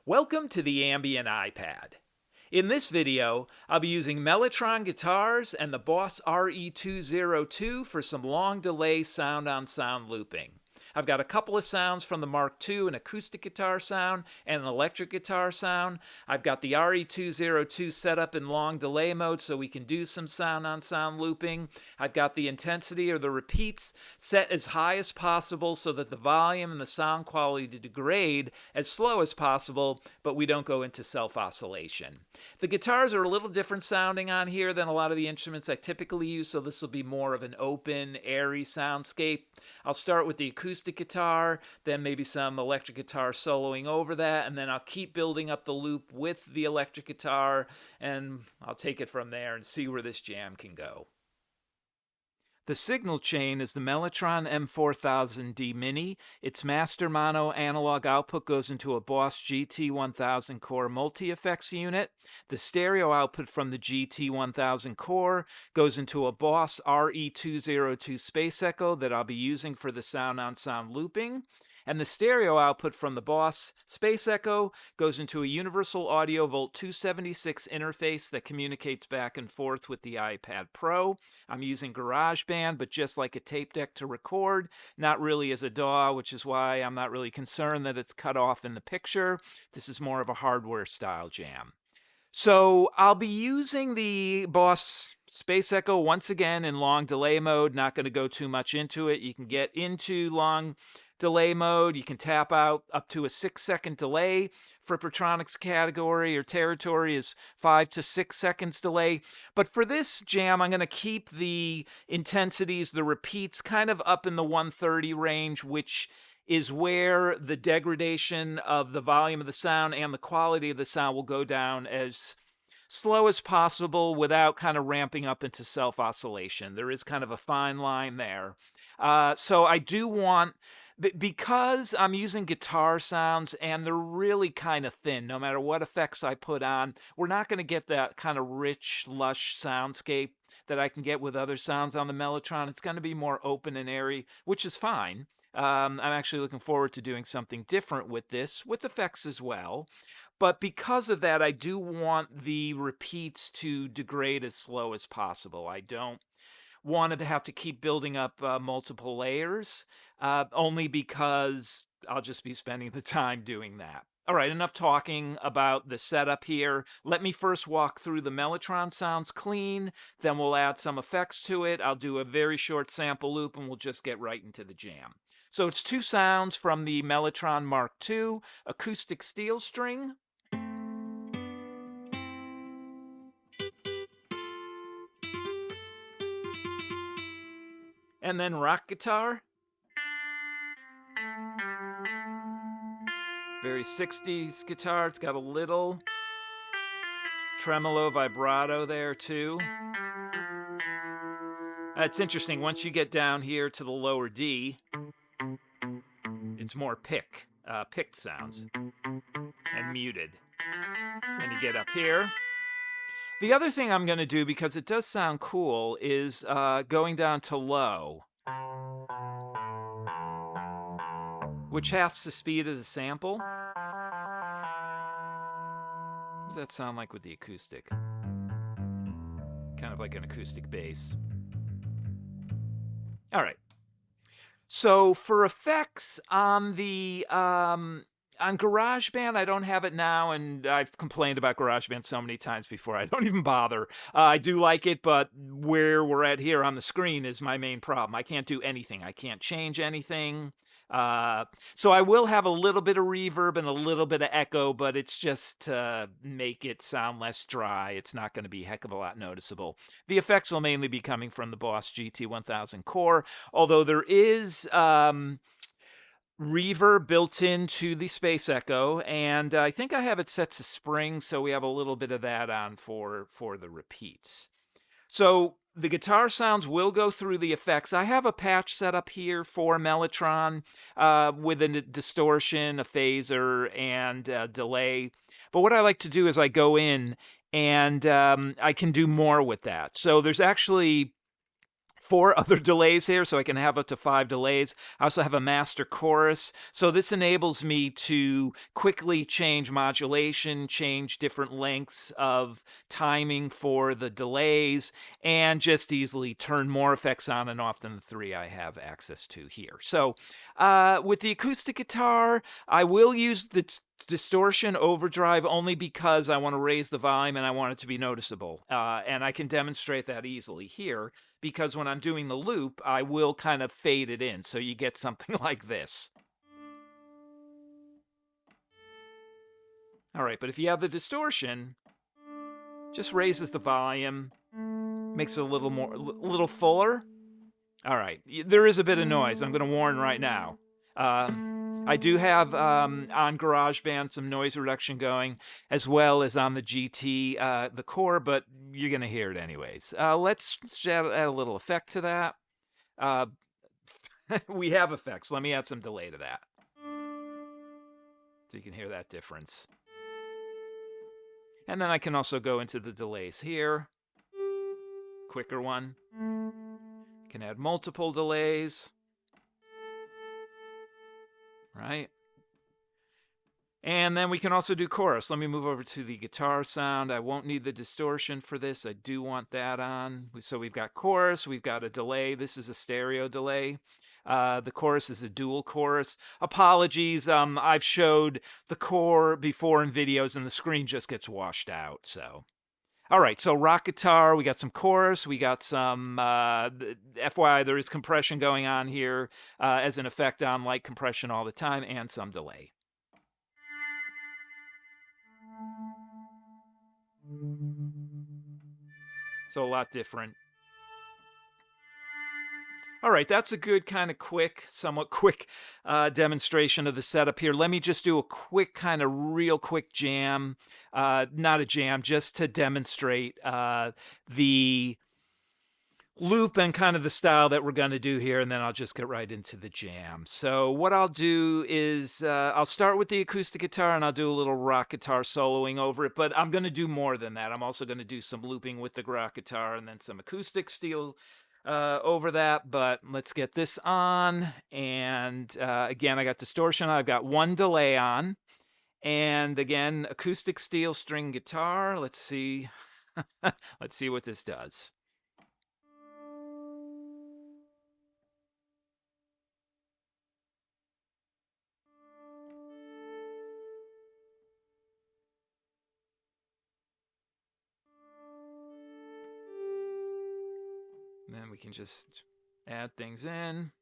Welcome to the Ambient iPad. In this video, I'll be using Mellotron guitars and the Boss RE-202 for some long delay sound-on-sound looping. I've got a couple of sounds from the Mark II, an acoustic guitar sound and an electric guitar sound. I've got the RE-202 set up in long delay mode so we can do some sound-on-sound looping. I've got the intensity or the repeats set as high as possible so that the volume and the sound quality degrade as slow as possible, but we don't go into self-oscillation. The guitars are a little different sounding on here than a lot of the instruments I typically use, so this will be more of an open, airy soundscape. I'll start with the acoustic guitar, then maybe some electric guitar soloing over that, and then I'll keep building up the loop with the electric guitar, and I'll take it from there and see where this jam can go. The signal chain is the Mellotron M4000D Mini. Its master mono analog output goes into a Boss GT1000core multi-effects unit. The stereo output from the GT1000core goes into a Boss RE-202 Space Echo that I'll be using for the sound-on-sound looping. And the stereo output from the Boss Space Echo goes into a Universal Audio Volt 276 interface that communicates back and forth with the iPad Pro. I'm using GarageBand, but just like a tape deck to record, not really as a DAW, which is why I'm not really concerned that it's cut off in the picture. This is more of a hardware style jam. So I'll be using the Boss Space Echo once again in long delay mode. Not going to go too much into it. You can get into long delay mode. You can tap out up to a 6-second delay. For Pertronics category or territory is 5 to 6 seconds delay. But for this jam, I'm going to keep the intensities, the repeats, kind of up in the 130 range, which is where the degradation of the volume of the sound and the quality of the sound will go down as slow as possible without kind of ramping up into self-oscillation. There is kind of a fine line there. So I do want, because I'm using guitar sounds and they're really kind of thin, no matter what effects I put on, we're not going to get that kind of rich, lush soundscape that I can get with other sounds on the Mellotron. It's going to be more open and airy, which is fine. I'm actually looking forward to doing something different with this, with effects as well. But because of that, I do want the repeats to degrade as slow as possible. I don't want to have to keep building up multiple layers, only because I'll just be spending the time doing that. All right, enough talking about the setup here. Let me first walk through the Mellotron sounds clean, then we'll add some effects to it. I'll do a very short sample loop and we'll just get right into the jam. So it's two sounds from the Mellotron Mark II, acoustic steel string, and then rock guitar. Very 60s guitar. It's got a little tremolo vibrato there too. It's interesting, once you get down here to the lower D, it's more picked sounds and muted. Then you get up here. The other thing I'm going to do, because it does sound cool, is going down to low, which halves the speed of the sample. What does that sound like with the acoustic? Kind of like an acoustic bass. All right. So for effects on the on GarageBand, I don't have it now, and I've complained about GarageBand so many times before, I don't even bother. I do like it, but where we're at here on the screen is my main problem. I can't do anything. I can't change anything. So I will have a little bit of reverb and a little bit of echo, but it's just to make it sound less dry. It's not going to be a heck of a lot noticeable. The effects will mainly be coming from the Boss GT1000core, although there is reverb built into the Space Echo, and I think I have it set to spring, so we have a little bit of that on for the repeats. So the guitar sounds will go through the effects. I have a patch set up here for Mellotron with a distortion, a phaser, and a delay. But what I like to do is I go in and I can do more with that. So there's actually 4 other delays here, so I can have up to 5 delays. I also have a master chorus, so this enables me to quickly change modulation, change different lengths of timing for the delays, and just easily turn more effects on and off than the 3 I have access to here. So with the acoustic guitar, I will use the distortion overdrive only because I want to raise the volume and I want it to be noticeable. And I can demonstrate that easily here, because when I'm doing the loop, I will kind of fade it in, so you get something like this. All right, but if you have the distortion, just raises the volume, makes it a little fuller. All right, there is a bit of noise. I'm going to warn right now. I do have on GarageBand some noise reduction going, as well as on the GT, the core, but you're going to hear it anyways. Let's add a little effect to that. We have effects. Let me add some delay to that, so you can hear that difference. And then I can also go into the delays here. Quicker one. Can add multiple delays. Right? And then we can also do chorus. Let me move over to the guitar sound. I won't need the distortion for this. I do want that on. So we've got chorus. We've got a delay. This is a stereo delay. The chorus is a dual chorus. Apologies. I've showed the core before in videos and the screen just gets washed out. So, all right. So rock guitar, we got some chorus. We got some, FYI, there is compression going on here as an effect on light compression all the time, and some delay. So a lot different. All right, that's a good kind of somewhat quick demonstration of the setup here. Let me just do a quick kind of real quick jam. Not a jam, just to demonstrate the loop and kind of the style that we're going to do here, and then I'll just get right into the jam. So what I'll do is I'll start with the acoustic guitar, and I'll do a little rock guitar soloing over it, but I'm going to do more than that. I'm also going to do some looping with the rock guitar and then some acoustic steel over that, but let's get this on. And again, I got distortion. I've got 1 delay on, and again, acoustic steel string guitar. Let's see. Let's see what this does. And then we can just add things in.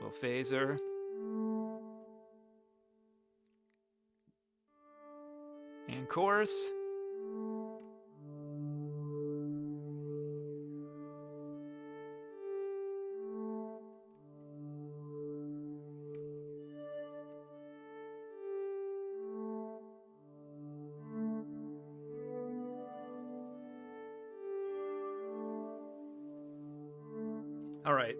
Little phaser. And chorus. All right.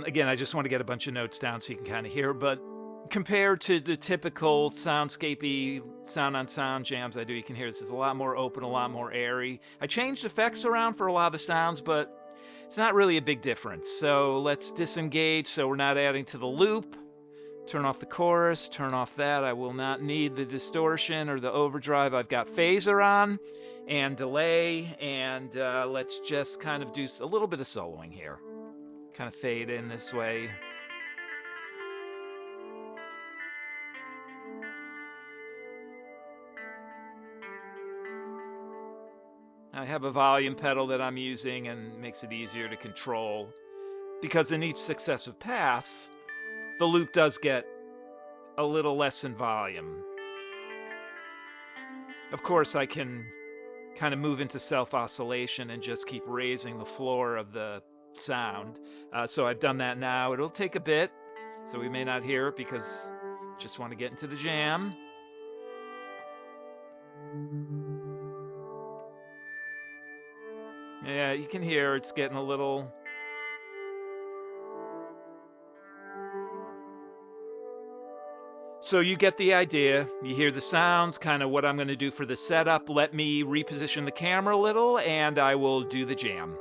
Again, I just want to get a bunch of notes down so you can kind of hear, but compared to the typical soundscapey sound-on-sound jams I do, you can hear this is a lot more open, a lot more airy. I changed effects around for a lot of the sounds, but it's not really a big difference. So let's disengage so we're not adding to the loop. Turn off the chorus, turn off that. I will not need the distortion or the overdrive. I've got phaser on and delay, and let's just kind of do a little bit of soloing here. Kind of fade in this way. I have a volume pedal that I'm using and makes it easier to control, because in each successive pass, the loop does get a little less in volume. Of course, I can kind of move into self-oscillation and just keep raising the floor of the sound. So I've done that now. It'll take a bit, so we may not hear it because I just want to get into the jam. Yeah, you can hear it's getting a little... So you get the idea. You hear the sounds, kind of what I'm going to do for the setup. Let me reposition the camera a little, and I will do the jam.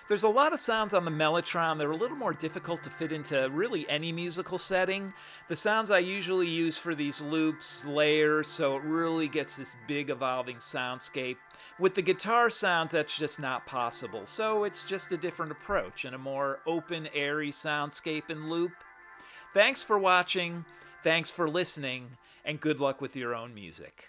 There's a lot of sounds on the Mellotron that are a little more difficult to fit into really any musical setting. The sounds I usually use for these loops layer, so it really gets this big evolving soundscape. With the guitar sounds, that's just not possible, so it's just a different approach and a more open, airy soundscape and loop. Thanks for watching, thanks for listening, and good luck with your own music.